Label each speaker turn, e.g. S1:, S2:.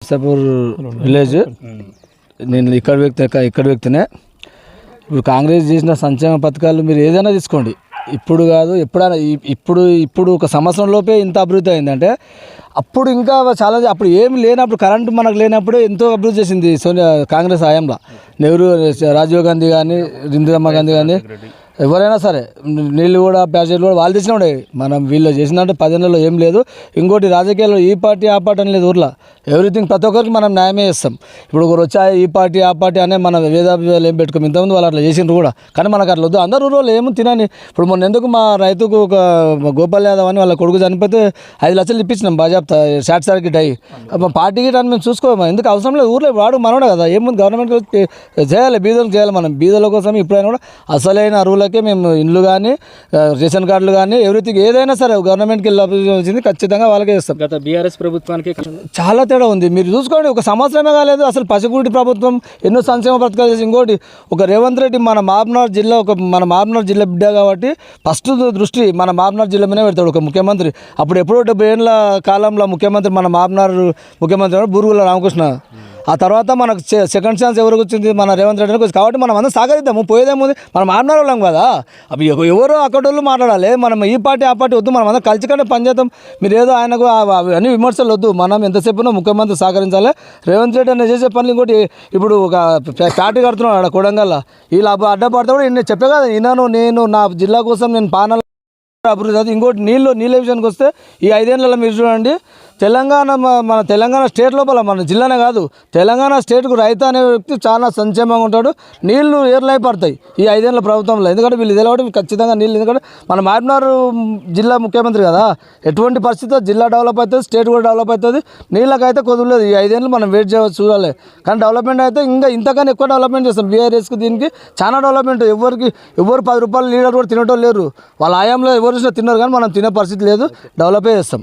S1: Narsapur village. నేను ఇక్కడ వ్యక్తినే. ఇప్పుడు కాంగ్రెస్ చేసిన సంక్షేమ పథకాలు మీరు ఏదైనా తీసుకోండి, ఇప్పుడు కాదు ఎప్పుడైనా, ఇప్పుడు ఒక సంవత్సరం లోపే ఇంత అభివృద్ధి అయిందంటే అప్పుడు ఇంకా చాలా, అప్పుడు ఏమి లేనప్పుడు కరెంటు మనకు లేనప్పుడు ఎంతో అభివృద్ధి చేసింది కాంగ్రెస్ హయాంలో. నెహ్రూ, రాజీవ్ గాంధీ కానీ, ఇందిరమ్మ గాంధీ కానీ, ఎవరైనా సరే నీళ్ళు కూడా ప్యాసేజ్ కూడా వాళ్ళు తెచ్చినా ఉండే. మనం వీళ్ళు చేసినట్టు 10 ఏళ్ళలో ఏం లేదు. ఇంకోటి రాజకీయాల్లో ఈ పార్టీ ఆ పార్టీ అని లేదు, ఊర్లో ఎవ్రీథింగ్ ప్రతి ఒక్కరికి మనం న్యాయమే చేస్తాం. ఇప్పుడు ఒకరు వచ్చా ఈ పార్టీ ఆ పార్టీ అనే మన వేదాభివేదాలు ఏం పెట్టుకోం. ఇంతకుముందు వాళ్ళు అట్లా చేసిండ్రు కూడా, కానీ మనకు అట్లా వద్దు. అందరు ఊళ్ళో ఏమో తినని. ఇప్పుడు మొన్న ఎందుకు మా రైతుకు ఒక గోపాల్ యాదవ్ అని వాళ్ళ కొడుకు చనిపోతే 5 లక్షలు ఇప్పించినాం బాజాబ్తా షార్ట్ సర్క్యూట్ అయ్యి. పార్టీ గిట్ అని మేము చూసుకోము, ఎందుకు అవసరం లేదు. ఊర్లో వాడు మనోడే కదా, ఏముంది గవర్నమెంట్ చేయాలి, బీదలకు చేయాలి. మనం బీదల కోసం ఇప్పుడైనా కూడా అసలైన అరువులకే మేము ఇండ్లు కానీ, రేషన్ కార్డులు కానీ, ఎవ్రీథింగ్ ఏదైనా సరే గవర్నమెంట్కి వచ్చింది ఖచ్చితంగా వాళ్ళకే ఇస్తాం.
S2: గత బీఆర్ఎస్ ప్రభుత్వానికి
S1: చాలా తేడా ఉంది. మీరు చూసుకోండి, ఒక సంవత్సరమే కాలేదు అసలు పసిగుడి ప్రభుత్వం ఎన్నో సంక్షేమ పథకాలు చేసి. ఇంకోటి ఒక రేవంత్ రెడ్డి మన మహబూబ్నగర్ జిల్లా బిడ్డ కాబట్టి ఫస్ట్ దృష్టి మన మహబూబ్నగర్ జిల్లా మీదనే పెడతాడు ఒక ముఖ్యమంత్రి. అప్పుడు ఎప్పుడో 70 ఏళ్ళ కాలంలో ముఖ్యమంత్రి మన మహబూబ్నగర్ ముఖ్యమంత్రి బూరుగుల రామకృష్ణ. ఆ తర్వాత మనకు సెకండ్ ఛాన్స్ ఎవరికి వచ్చింది, మన రేవంత్ రెడ్డికి వచ్చింది. కాబట్టి మనం అందరం సహకరిద్దాము, పోయేదేముంది. మనం మాట్లాడే వాళ్ళం కదా, అవి ఎవరో అక్కడోళ్ళు మాట్లాడాలి. మనం ఈ పార్టీ ఆ పార్టీ వద్దు, మనం అందరం కలిసికనే పనిచేద్దాం. మీరు ఏదో ఆయనకు అన్ని విమర్శలు వద్దు. మనం ఎంతసేపునో ముఖ్యమంత్రి సహకరించాలి. రేవంత్ రెడ్డి అనేది చేసే పనులు. ఇంకోటి ఇప్పుడు ఒక ఫ్యాక్టరీ కడుతున్నాడు ఆడ కొడంగల్లో, వీళ్ళు అడ్డపడితే కూడా నేను చెప్పే కదా, నేను నా జిల్లా కోసం నేను పానాల అభివృద్ధి అవుతుంది. ఇంకోటి నీళ్ళ విషయానికి వస్తే ఈ 5 ఏళ్ళలో మీరు చూడండి, మన తెలంగాణ స్టేట్ లోపల, మన జిల్లానే కాదు తెలంగాణ స్టేట్కు రైతు అనే వ్యక్తి చాలా సంక్షేమంగా ఉంటాడు. నీళ్లు ఏర్లై పడతాయి ఈ 5 ఏళ్ళ ప్రభుత్వంలో. ఎందుకంటే వీళ్ళు తెలవడం ఖచ్చితంగా నీళ్ళు. ఎందుకంటే మన మహబూబ్నగర్ జిల్లా ముఖ్యమంత్రి కదా, ఎటువంటి పరిస్థితిలో జిల్లా డెవలప్ అవుతుంది, స్టేట్ కూడా డెవలప్ అవుతుంది. నీళ్ళకైతే కుదరలేదు. ఈ 5 ఏళ్ళు మనం వెయిట్ చేయవచ్చు, చూడాలి. కానీ డెవలప్మెంట్ అయితే ఇంకా ఇంతకన్నా ఎక్కువ డెవలప్మెంట్ చేస్తాం. బీఆర్ఎస్కి దీనికి చాలా డెవలప్మెంట్. ఎవరు 10 రూపాయలు లీడర్ కూడా తినటం లేరు. వాళ్ళ ఆయాంలో ఎవరు తిన్నారు, కానీ మనం తినే పరిస్థితి లేదు. డెవలపే చేస్తాం.